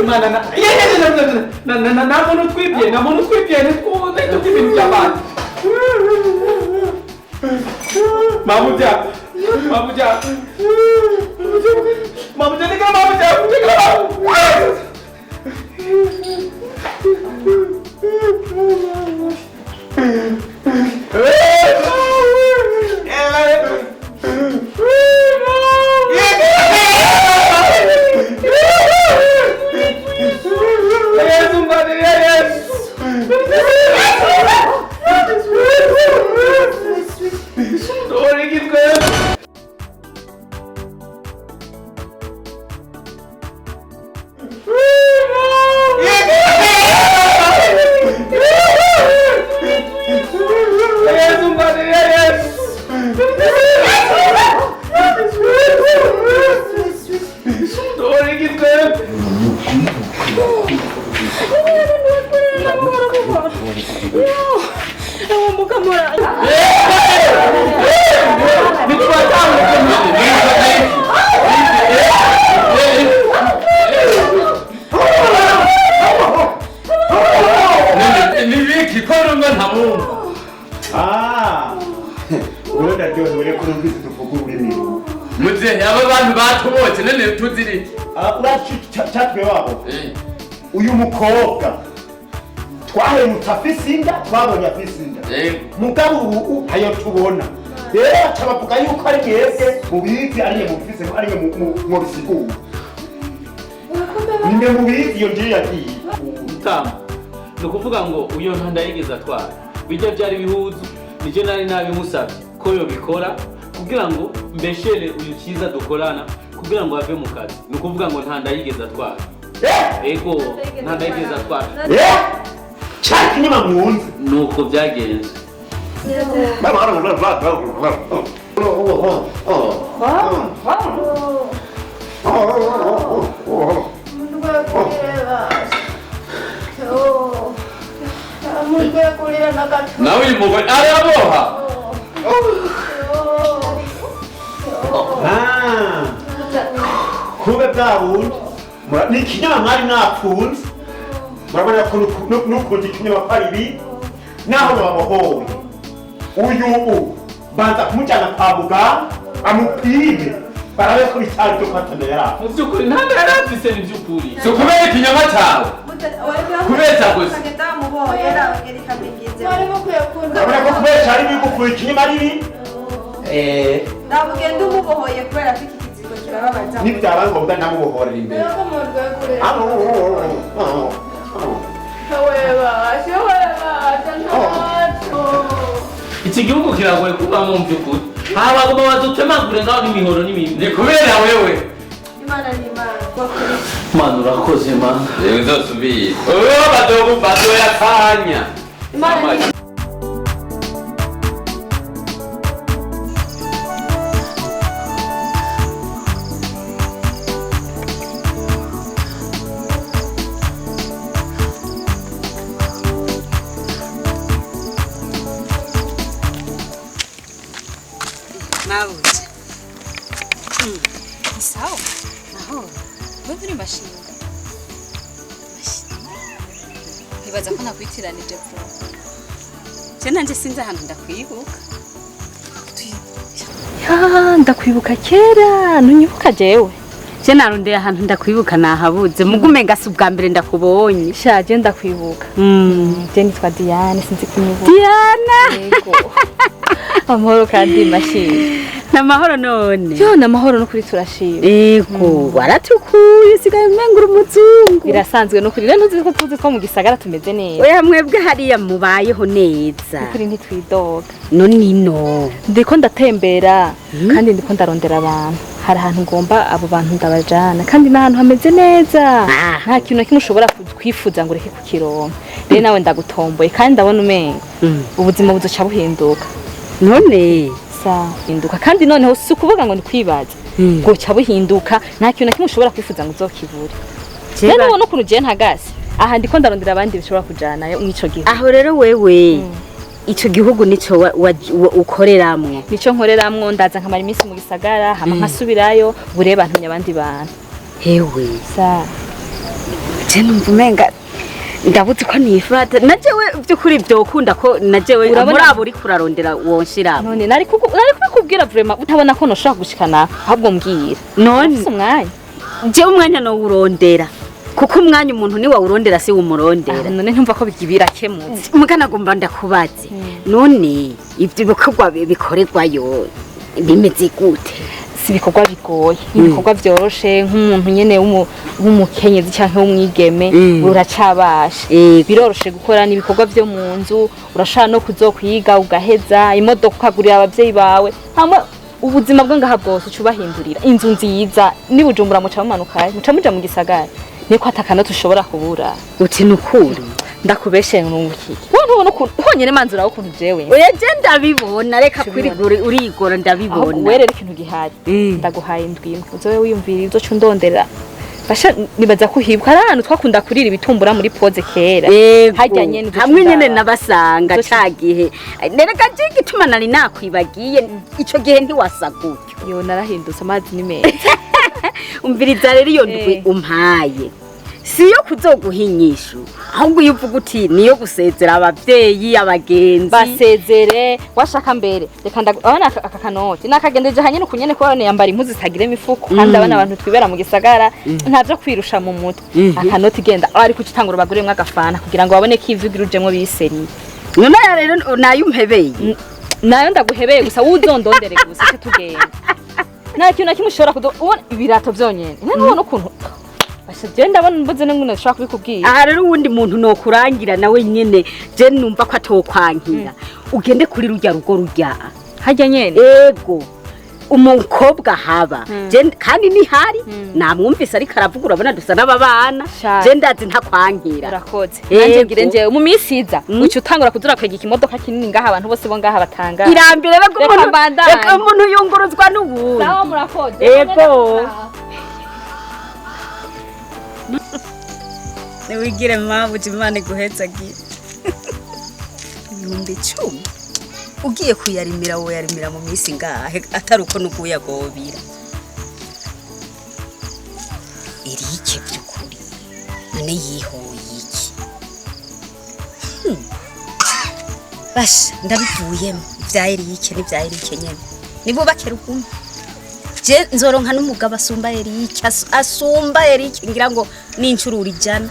Mana na muntu twibye ibintu by'abandi. Mamuja uyu mukobwa twahemutse afisinda twabonye afisinda mugabo ubu ayo tubona rero acabavuga yuko ari mwebwe mubizi ariye mufise ariye mu bisigura ninde mubizi iyo ngiye yagiye utama no kuvuga ngo uyo ntandayigeza twara bijya byari bihuzu nije nari nabimusabye ko yo bikora kugira ngo mbeshere uyu Ciza dukorana kugira ngo ave mu kazi no kuvuga ngo ntandayigeza twara ego ntandayigeza twara cyane nyuma munzi nuko byagenze nawe uyu mugore araboha kube bwawundi ni ikinyama mwari mwapfunze murabona ko n'ukundi ikinyama ari ibi naho bamuhowe uyu banza kumujyana kwa muganga amupime barabe ko bitari byo kwatana yaraho mu by'ukuri ntabwo yari afise ni by'ukuri so kubera ikinyama cyawe kubera gusa urabona ko kubera cyari bigufuye ikinyama ari ibi ntabwo ugenda umubohoye kubera ko iki kizigo kirababaza nibyaba ngombwa namubohorera imbere iki gihugu kiragoye kubamo mu by'ukuri abagoma badutemagure ngaho n'imihoro n'ibindi ni kubera wewe imana ni imana mana urakoze mana rero uzosubire badoya kanya imana ni sawa naho wewe uri mashinga ntibaza ko nakwitiranije bro je nanje sinzi ahantu ndakwibuka ndakwibuka kera ntunyibuka jewe je narondeye ahantu ndakwibuka nahabuze mugume ngasi ubwa mbere ndakubonye shaje ndakwibuka je nitwa Diane sinzi kunyibuka Diana yego amahoro kandi mashini namahoro none yo namahoro no kuri turashima ego waratukuye sigaye mengura umuzungu birasanzwe no kuri rero tuzi ko mu gisagara tumeze neza oya mwebwe hariya mubayeho neza kuri ntitwidoga nonino ndiko ndatembera kandi ndiko ndarondera abantu hari ahantu ngomba abo bantu ndabajana kandi n'ahantu hameze neza nta kintu na kimwe ushobora kwifuza ngo ureke kukironka rero nawe ndagutomboye kandi ndabona umenga ubuzima buzoca buhinduka none hinduka kandi noneho si ukuvuga ngo ndikwibaza ngo cya buhinduka nta kintu na kimwe ushobora kwifuza ngo uzokibure rero ubona ukuntu ugiye ntagaze aha ndiko ndarondera abandi bishobora kujanayo mw'ico gihugu aho rero wewe ico gihugu nico ukoreramwo nico nkoreramwo ndaza nkamara iminsi mu gisagara hama nkasubirayo bureba ntumye abandi bantu hewe je numva umenga ndabuze ko nifata najewe byukuri byokunda ko najewe muri abo uri kurarondera wonshira none nari kubwira vraiment utabona ko noshaka gushikana ahubwo mbwira none umwanya je umwanya no urondera kuko umwanya umuntu ni wawurondera si umurondera none ntumva ko bigibira kemutse umugana gomba ndakubaze none ibyo bikorwa bikorerwayo bimeze gute si ibikorwa bigoye ibikorwa byoroshe nk'umuntu nyene w'umukenyezi cyangwa w'umwigeme uracabasha biroroshe gukora n'ibikorwa byo mu nzu urashaka no kuzokwiga ugaheza imodoka ukagurira abavyeyi bawe hamwe ubuzima bwo ngaha bwose ucubahindurira inzu nziza ni Bujumbura muca mumanukaye muca muja mu gisagara niko atakana tushobora kubura uti nukuri ndakubeshe n'ubukiki ntubona ukuntu honyene manzura ukuntu jewe oya je ndabibona reka kwirigura urigora ndabibona werera ikintu gihari ndaguhaye ndwimwe uzowe wiyumvira izo cundondera basha nibaza kuhibwa ari ahantu twakunda kurira ibitumbura muri poze kera hajya nyene hamwe nyene nabasanga cagihe nereka je gituma nari nakwibagiye ico gihe ntiwasagutyo yo narahindutse amazi ni meza umviriza rero iyo ndwi umpaye siyo kuzoguhinyisha ahubwo yuvuga uti niyo gusezera abavyeyi abagenzi basezere washaka mbere reka ndabona aka kanoti nakagendeje hanyene kunyene ko yambara impuzu zitagire imifuko kandi abana abantu twibera mu gisagara ntavyo kwirusha mu mutwe akanoti genda ari kucitangura baguremwe agafana kugira ngo babone ko ivyugira ujemwe biseri none rero nayo umpebeye nayo ndaguhebeye gusa wuzondondere gusa cyo tugenda nta kintu na kimwe ushobora kubona ibirato vyonyene none ukuntu je ndabona mbuze n'ingune ushaka kubikubwira aha rero uwundi muntu no kurangira nawe nyene je numva ko atokwankira ugende kuri rujya rugo rujya hajya nyene ego umukobwa haba je kandi ni hari namwumvise ariko aravuga urabona dusa n'ababana je ndazi ntakwankira urakoze nanje ngire nje mu misiza ucu utangura kuzura kwega ikimodoka kinini ngaha abantu bose bo ngaha batanga irambere rego umuntu yunguruzwa n'ubundi sawa murakoze ego niwigire mama Imana iguhetsagira 10,000 ugiye kuyarimira wo yarimira mu minsi ngahe atari uko nukuyagobira irike byukuri none yihoye iki basha ndabivuyemo ibya Erike n'ibya Erike nyene nibubakera ukuntu je nzoronka n'umugabo asumba Erike ngira ngo n'incurura ijana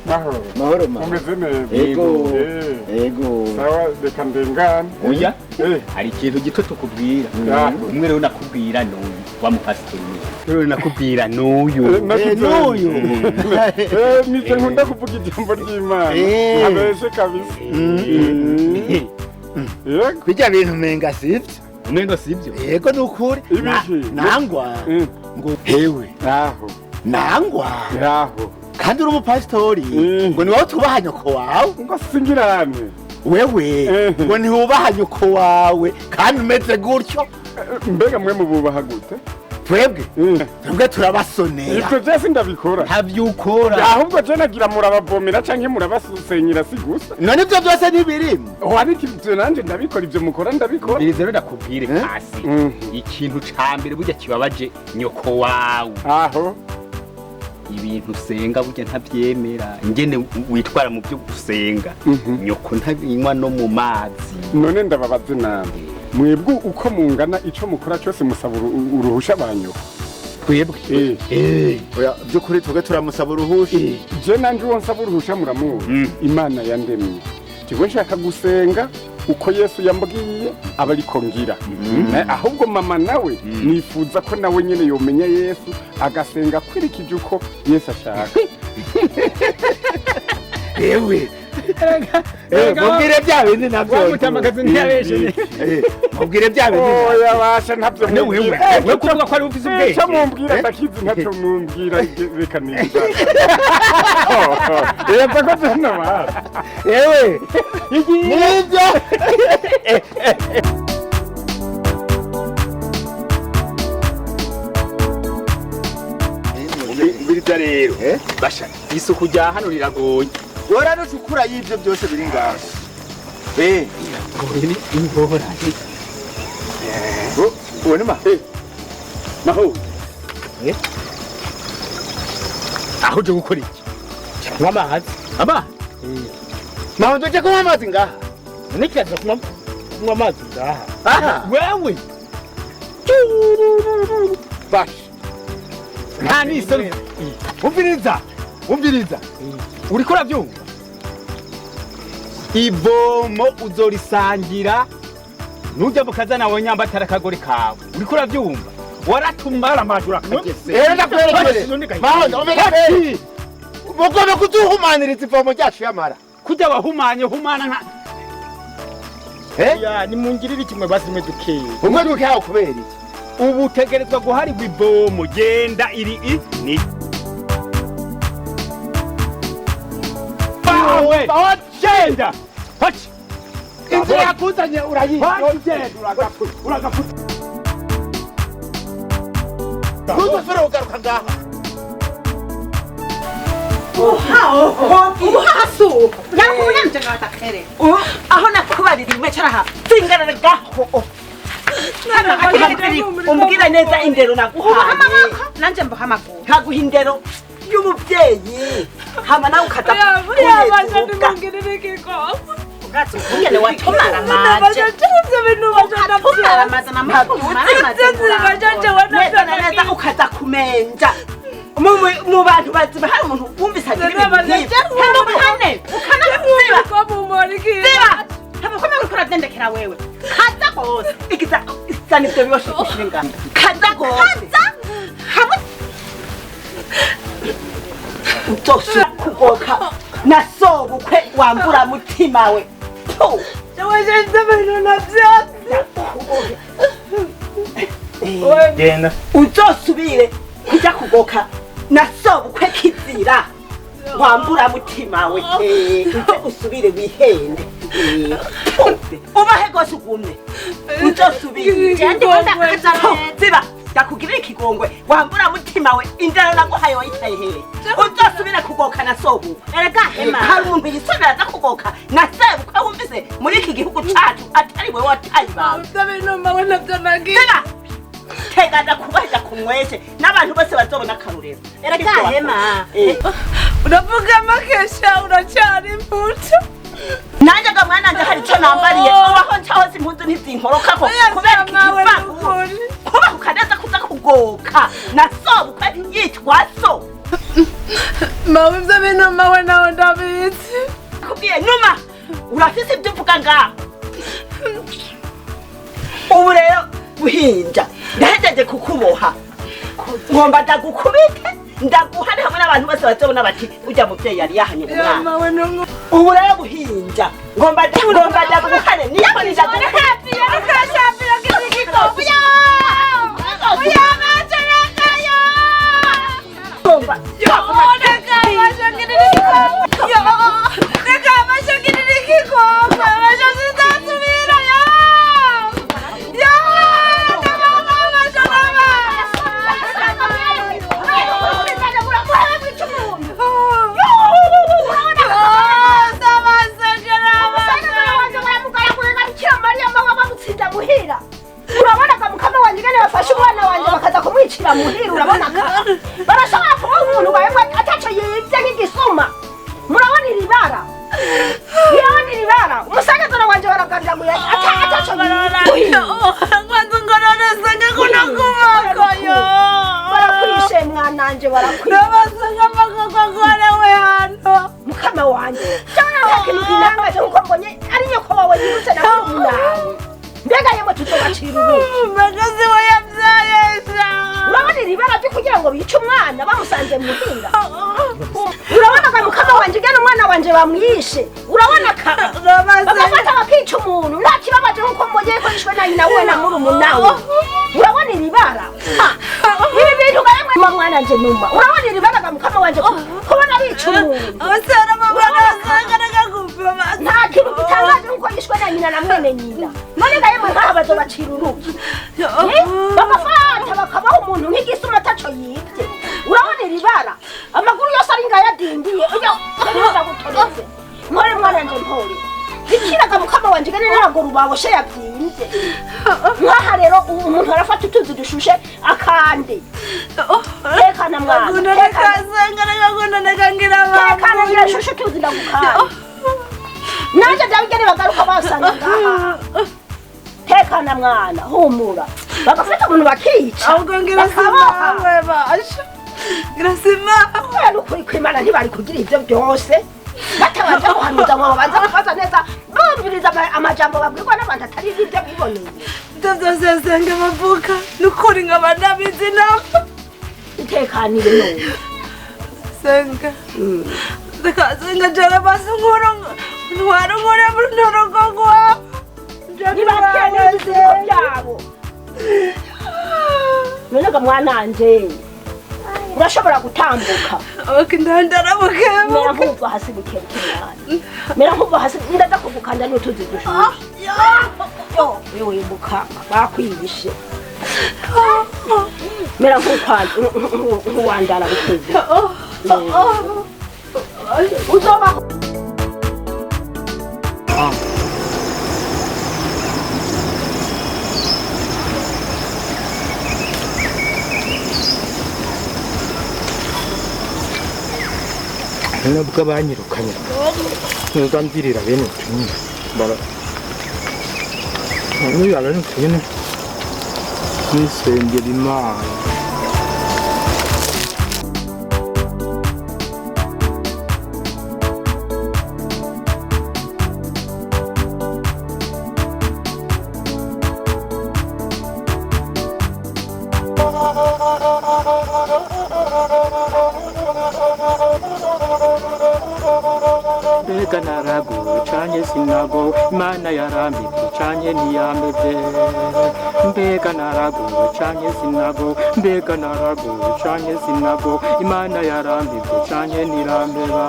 Mahoro ego sawa reka ndengana oya hari ikintu gito tukubwira umwe rero nakubwira n'uyu wa mupasitori rero nakubwira n'uyu nije nkunda kuvuga ijambo ry'Imana abeshe kabisa bijya bintu menga sivyo umengo sivyo yego nukuri nangwa ngo hewe nangwa kandi uri umupasitori ngo ni wowe tubaha nyoko wawe ngo singirane wewe ngo ntiwubaha nyoko wawe kandi umeze gutyo mbega mwe mububaha gute twebwe turabasonera ivyo je sindabikora ntavyukora ahubwo je nagira murabavomera canke murabasusenyera si gusa none ivyo byose ntibirimo ariko ivyo nanje ndabikora ivyo mukora ndabikora irize rero ndakubwire kasi ikintu ca mbere burya kibabaje nyoko wawe aho ibintu usenga burya ntavyemera ingene witwara mu byo gusenga nyoko ntabinywa no mu mazi none ndababaze namwe mwebwe uko mungana ico mukora cyose musaba uruhusha banyoko twebwe oya byukuri twebwe turamusaba uruhusha je nanje uwo nsaba uruhusha muramuzi Imana yandemye kigo nshaka gusenga uko Yesu yambwiye aba ariko ngira ahubwo mama nawe nifuza ko nawe nyene yomenya Yesu agasenga akurikije uko Yesu ashaka yewe mubwire bya bindi nabyo wamutamakazi ntiyabeshe mubwire bya bindi oya basha ntabyo we kuvuga ko ari ufise ubwenge cyo mumbwira atakizi ntacyo mumbwira reka niza yepfa ko tuna ba yewe nibyo mbirya rero basha isuku rya hano riragoye wora nucukura y'ibyo byose biri ngaho ni imbora ubone ma maho aho uje gukora iki kunywa amazi maho ndoje kunywa amazi ngaha nikaza kunywa amazi ngaha aha wewe basha nta n'isoni umviriza uriko urabyumva ivomo uzorisangira nujya mu kazana wawe nyambatara akagore kawe uriko urabyumva waratumara amajuru akagese rero ndakwerekere maho ndomereke mugomba kuduhumaniriza ivomo ryacu yamara kujya wahumanye humana nka ya nimungirire kimwe basimwe dukeye umwe dukeho kubera iki ubu utegerezwa guharirwa ivomo genda iri ni bawe genda haci inzira yakuzanye urayiha uragafuta ntuzufere ugaruka ngaha uhasu nakubunyanje ngatakhere aho nakubarira imecaraha zingarara gaho umbwira neza indero naguhaye nanje mbaha amaguru nkaguha indero y'umubyeyi hama nawe ukaza Ugene watomara amaje ukatomara amaze neza ukaza kumenja mu bantu baziba hari umuntu wumvise agira ibintu nk'ibyo ukanasiba hamukomeye uriko uradendekera wewe kaza gose ikizana ivyo biboshe gushira ingano kaza gose hamwe utosha kugoka na sobukwe wambura mutima we genda uzosubire kuja kugoka na sobukwe kizira wambura mutima we usubire wihende ubahe gose ugumye uzosubire ziba ndakugirira ikigongwe wambura mutima we indaro naguhaye wayitaye hehe uzosubire kugoka na sobukwe erega hema hari umuntu yisubira aza kugoka na sebukwe wumvise muri iki gihugu cacu atari we wataye bawe tegada kubaheza kumweshe n'abantu bose bazobona akarurero erega hema uravuga makesha uracyari imputu nanje ga mwana nje hari ico nambariye ubaho ncaho impuzu ntizinkorokako kubera kuba ukadaza kuza kugoka na sobukwe yitwa so mawe ivyo bintu mawe nawe ndabizi kubwiye numa urafise ibyo uvuga ngaho ubu rero guhinja ndahejeje kukuboha ngomba ndagukubite ndaguhane hamwe n'abantu bose bazobona bati ujya muvyeyi yari yahanye umwana ubu rero guhinja ngomba ndaguhane niyo ndaguhane muhira urabona ka barashobora kuba umuntu bawe ataco yibye nk'igisuma murabona iribara umusangazana wanje waragandaguye ataco kwanza ngororeza ngakuna kumakoyo barakwishe mwananje barakwishe nabasanga amakokokorewe hano mukama wanje cyane ntakintu kinangaje kuko mbonye ari nyoko wawe yibutse na nawe mbega yemo tutobacira uruki magaze we yabyayesha urabona ribara byo kugira ngo bice umwana bamusanze mu hinga urabona ko mukama wanje gana umwana wanje bamwishe urabona ka bagafata bakica umuntu nta kibabaje nkuko mbonye ko yishwe na nyina we na murumunawe urabona ribara ibi bintu garamwe mwana nje numa urabona ribara ga mukama wanje kubona bica umuntu osera mabana asangana gupfa nta kintu gitangaje nkuko yishwe na nyina na mwene nyina none gaye mwe bazo bacira uruki bagafata bakabaho umuntu nk'igisuma ataco yibye urabona ribara amaguru yose ari ngayadindiye uyo neza gutoreze nkore mwana nje mpore ikiraga mukama wanje gane ntabwo rubaboshe yabyimbye nkaha rero umuntu arafata utuzi dushushe akande tekana mwana tekana nirashushe utuzi ndagukanda nanje ndabigene bagaruka basanga ngaha tekana mwana humura bagafata umuntu bakica ahubwo ngirasimawe basha ngirasimawe ukuri kwimana ntibari kugira ibyo byose batabaje guhanuza ngo babanza kubaza neza bumviriza amajambo babwirwa n'abantu atari ibyo biboneye ibyo byose yasenga bavuga n'ukuri nk'abana bizi nabo itekanire none senga senga jara basi nkuru ntwara nkuru mu ntorogo gwa nibakeneye ibyo byabo none ga mwananje urashobora gutambuka ndandara mera nkuva hasi bukerekeye mera nkuva hasi ndaza kugukanda n'utuzi dushushe wewe mukama bakwibishe mera nkuwandara buteze uzoba nubwo banyirukanye ntuzambirira bene utunyine bara nuyala n'utunyine nisengera imana naragu chanye sinago mana yarambi chanye niyambe mbega naragu chanye sinago mbega naragu chanye sinago imana yarambi chanye nirambeba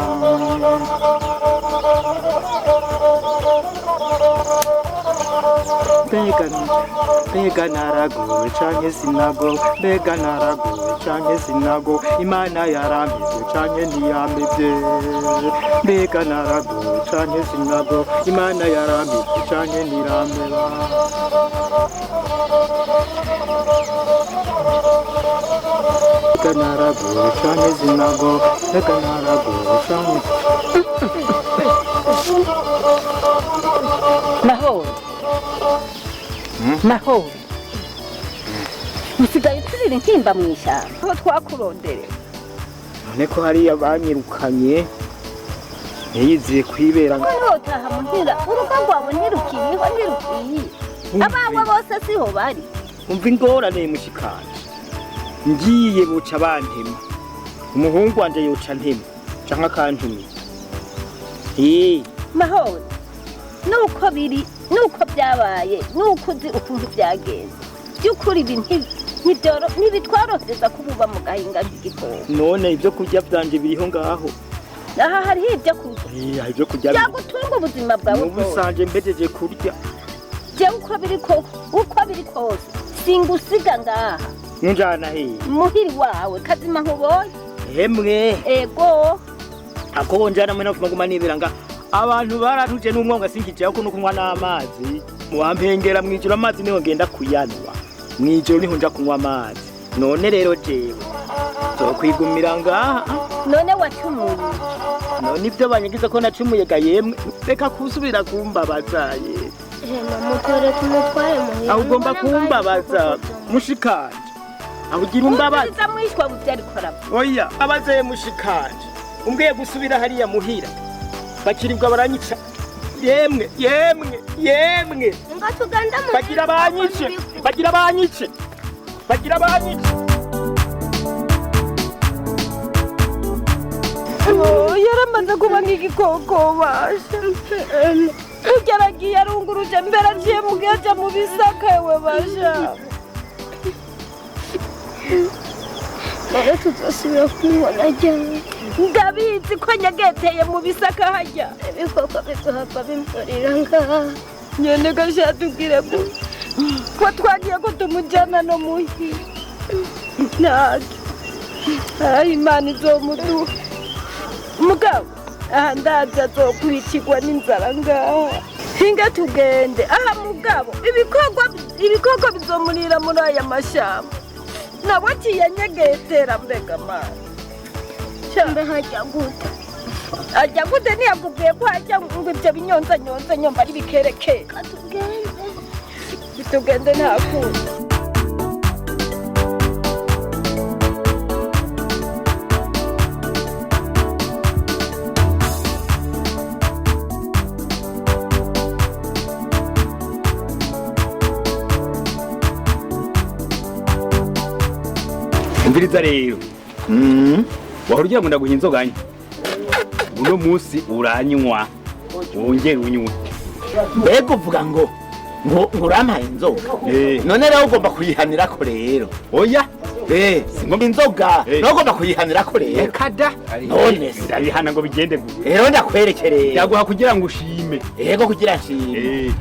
mbega naragu chanye sinago mbega naragu chanye sinago imana yarambi chanye niyambe mbega naragu chanye sinago imana yarambi chanye nirambeba mbega naragu chanye sinago mbega naragu chanye mahoro usigaye turira intimba mu ishyamba aho twakuronderera none ko hariya banyirukanye ntiyiziye kwibera notaha muhira urugo rwawe ntirukiriho ntirukwiye abawe bose siho bari umva ingorane mushikanje ngiye buca bantema umuhungu wanje yoca ntema canke akantuma mahoro nuko biri nuko byabaye nuko uzi ukuntu byagenze by'ukuri ibi ntibitworohereza kububa mu gahinga ry'igikoko none ibyo kurya byanje biriho ngaho aha hariho ibyo kurya ibyo kurya byagutunga ubuzima bwawe bwose ubusanje mbejeje kurya jewe uko biri kose singusiga ngaha nunjana hehe muhiri wawe kazima nkubonye hemwe ego ako njana mwe nafuma nibira nga abantu baratuje n'umwonga sinkije ko no kunywa n'amazi muwampengera mwijura amazi niho ngenda kuyanwa mwijoro niho nja kunywa amazi none rero jewe zo kwigumira ngaha none wacumuye none ibyo banyagize ko nacumuye ga yemwe reka kusubira kumbabazaye mutore kumutware muhira aho ugomba kumbabaza mushikanje aho ugira umbabaza mwishwa buvyari koraba oya abaze mushikanje umbwiye gusubira hariya muhira bakirirwa baranyica yemwe ngo tuganda mu bagira banyice yaramaze kuba nk'igikoko basha ugeragiye arunguruje mbere aciye mugaja mu bisaka we basha rero tuzosubira kumubona ryari ndabizi ko nyageteye mu bisaka hajya ibikoko bizohava bimurira ngaha nyene gasha tubwire ko twagiye ko tumujyana no muhira ntacyo imana izomuduha mugabo aha ndaza azokurikirwa n'inzara ngaha hinga tugende aha mugabo ibikoko bizomurira muri aya mashyamba nabo tiyanyegetera mbega mana mbe hajya gute ajya gute ntiyakubwiye ko hajya ngo ibyo binyonza nyomba ari bikerekere tugende nta kundi umviriza rero wahora ugira ngo ndaguha inzoga nke uno munsi uranywa wongere unywe mbega uvuga ngo urampaye inzoga none rero ugomba kuyihanirako rero oya singomba inzoga nawe ugomba kuyihanirako rero kada none ndabihana ngo bigende gute rero ndakwerekereye ndaguha kugira ngo ushime yego kugira nshime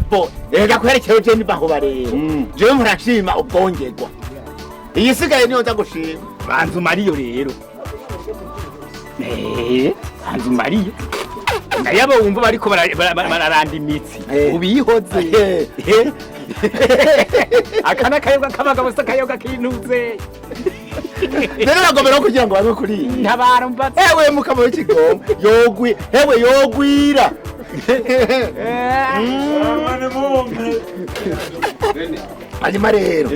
ndakwerekeye je nibahuba rero jewe murashima ubwongerwa iyisigaye niyo nza gushima banza umariyo rero banza umariyo nayabo wumva bariko bararanda imitsi ubihoze aka n'akayoga k'abagabo se akayoga k'intuze rero nagomera kugira ngo bamwe kuri ntabara mbatse ewe mukama w'ikigomba yogwira hanyuma rero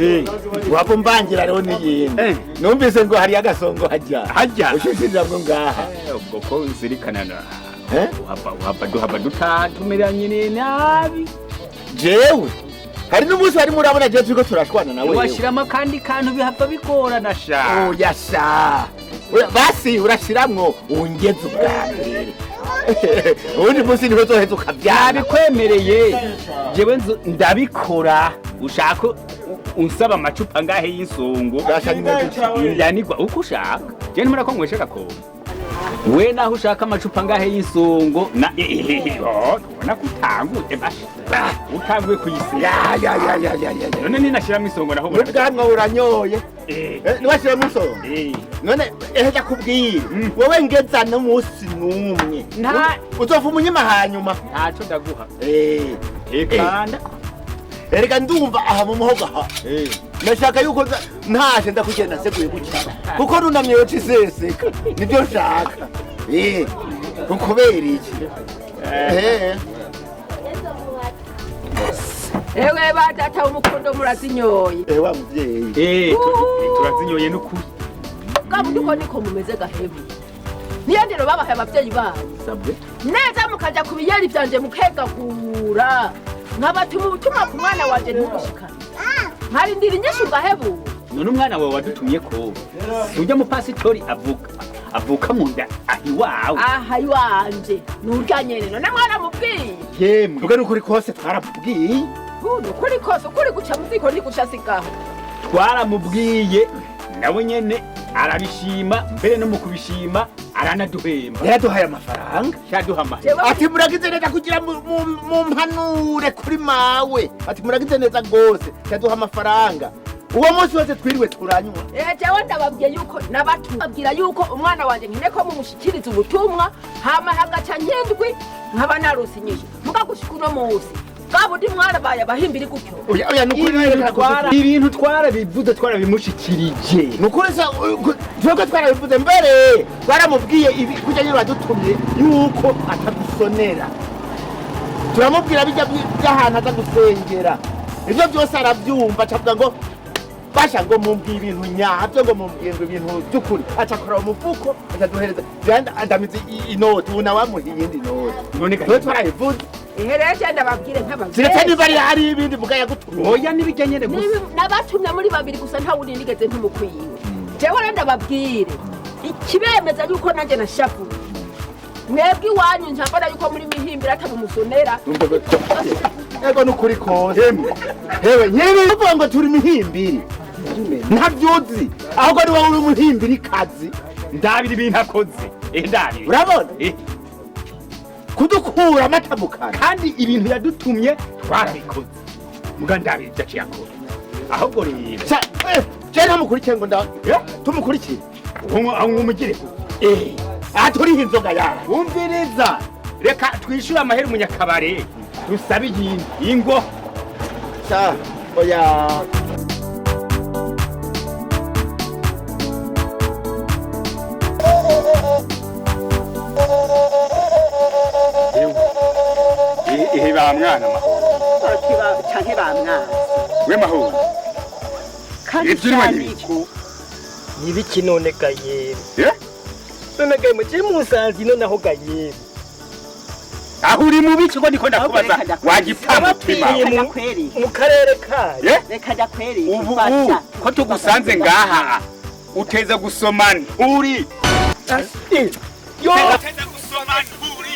wapfa mbangira rero n'iyindi numvise ngo hariyo agasongo hajya ushishirira bwo ngaha ubwo ko nzirikana duhava tumeranye nabi jewe hari n'umunsi warimo urabona jewe turiko turashwana nawe washiramo akandi kantu bihava bigorana sha oya sha basi urashiramwo ungeze ubwa mbere ubundi munsi niho zoheza ukabyara bikwemereye jewe ndabikora ushaka unsaba amacupa ngahe y'isongo indanirwa uko ushaka je ntimura ko nkwesha gakombe we naho ushaka amacupa ngahe y'isongo na ubona ko utanguye utanguye kuyisiga none ninashiramo isongo naho ubwanwa uranyoye niwashiramo isongo none eheja kubwira wowe ngeza n'umunsi n'umwe uzova umunyima hanyuma ntaco ndaguha ekanda erega ndumva aha mu muhogo aha nashaka yuko ntaje ndakugenda seguye gutya kuko runamye yo ciseseka nibyo nshaka ukubera iki ewe badata umukondo murazinyoye wa muvyeyi turazinyoye n'ukuri gabundi ko niko mumeze gahebu niyo ndero babahe abavyeyi banyu neza mukaja ku biyeri vyanje mukegagura nkabatuma ubutumwa ku mwana wanje ntugushikane nkarindira inyishu gahebu none umwana wawe wadutumye ko ujya mu pasitori avuka mu nda iwawe aha iwanje nurya nyene none mwana mubwiye yemwe ubwo nukuri kose twaramubwiye nukuri kose ukuri guca muziko niguca sigaho twaramubwiye nawe nyene arabishima mbere no mu kubishima aranaduhemba yaraduhaye amafaranga ati muragize neza kugira mu mpanure kuri mawe ati muragize neza rwose yaduha amafaranga uwo munsi wose twiriwe turanywa jewe ndababwiye yuko nabatubabwira yuko umwana wanje nkine ko mumushikiriza ubutumwa hama hagaca nk'indwi nkaba narose inyishu mugagushika uno munsi gabundi mwarabaye abahimbiri gutyo oya nukuri ibintu twarabivuze twarabimushikirije nukuri se twebwe twarabivuze mbere twaramubwiye ibi kujya nyine badutumye yuko atadusonera turamubwira bijya by'ahantu aza gusengera ibyo byose arabyumva acavuga ngo basha ngo mumbwire ibintu nyabyo ngo mumbwire ibintu by'ukuri acakora umufuko akaduhereza yandi andamize inoti una wamuhiye indi noti none gato twarayivuze ihereje ndababwire nk'abavyeyi ziretse niba ari hari ibindi vuga yagutumye oya nibijyanye gusa nabatumye muri babiri gusa nta wundi nigeze ntumukwiwe jewe ndababwire ikibemeza yuko nanjye nashavuye mwebwe iwanyu njambona yuko muri mihimbira atabumusonera ego nukuri kose hewe nyewe uvuga ngo turi mihimbiri ntavyuzi ahubwo ni wowe uri muhimbiri kazi ndabira ibintu akoze ndabira urabona kudukura amata mukara kandi ibintu yadutumye twarabikoze muga ndabira ibyo akiyakora ahubwo rero je ntamukurikiye ngo tumukurikire umugire aha turiho inzoga yawe wumviriza reka twishyure amahera umunyakabare dusabe iyindi ingo oya ihe ba mwana canke ba mwana we mahoro kandi ibyo uri manibiki Nibiki none gaye none gaye muci musanzi none aho gaye aho uri mu biki ngo ndiko ndakubaza wagipfa mutima mu karere kayo reka jya kweri ubu ko tugusanze ngaha uteza gusomana uri yo uteza gusomana uri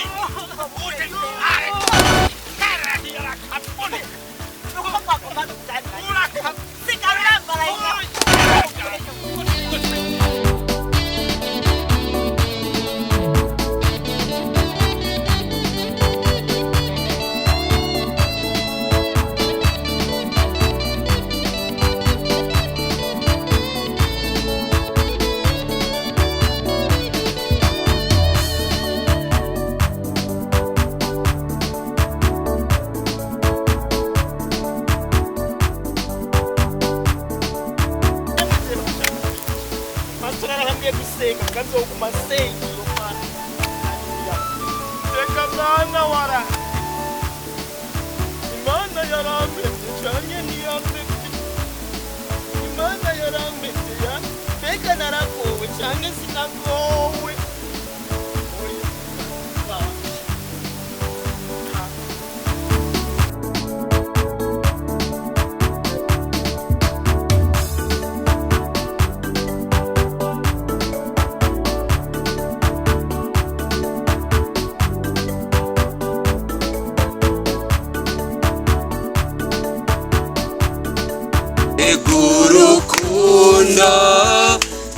Urukundo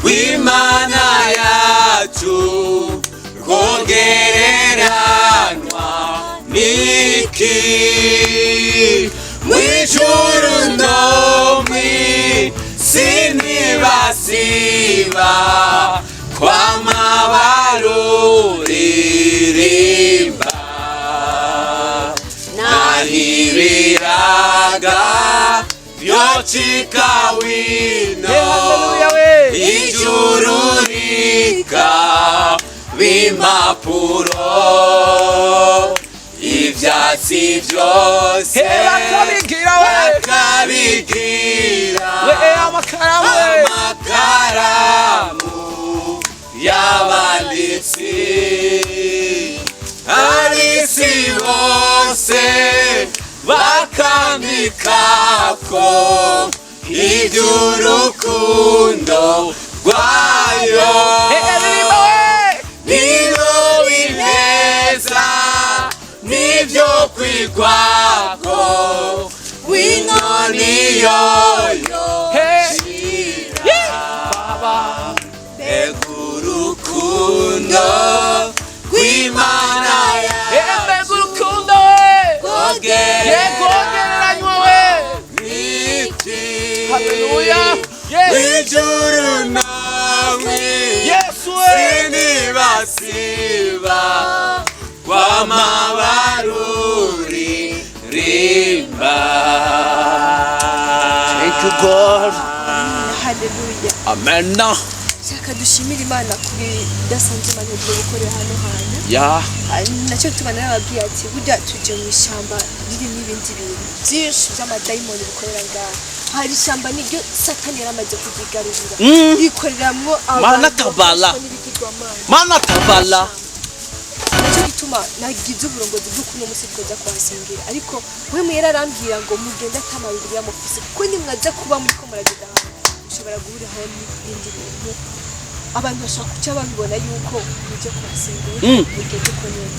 rw'Imana yacu rwogereranwa n'iki mw'ijuru no mw'isi ntibasiba kwama baruririmba nahibiraga Yochika wino ijururika bimapuro ivyatsi vyose bakabigira amakaramu y'abanditsi abisi bose bakandikako iby'urukundo rwayo nino bineza nibyo kwigwako wino niyoyo shira mbega urukundo rw'Imana yacu rwogereranywa we n'iki w'ijuru namwe sinibasiba kwama baruririmba. Thank you God. Hallelujah. Amen. Shaka dushimira Imana kuri dasanzwe Imana yo gukorera hano hantu. Ya. Nacyo tubana n'ababwiye ati burya tuje mu ishyamba riri n'ibindi bintu byinshi by'amadayimoni bikorera ngaha. hari ishyamba niryo satani yaramaze kuzigarurira ikoreramwo mana tabala mana tabala nicyo gituma nagize uburongozi bw'uko uno musi twoja kuhasengera ariko we mwera arambwira ngo mugende atamabiri y'amufisi kuko nimwaza kuba muriko muragenda hamwe ushobora guhurira aho n'ibindi bintu abantu bashaka kuca babibona yuko muje kuhasengera mugende ko nyene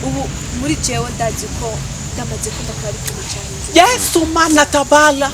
ubu muri jewe ndazi ko ndamaze ko ndakora ikintu cyane Yesu mana tabala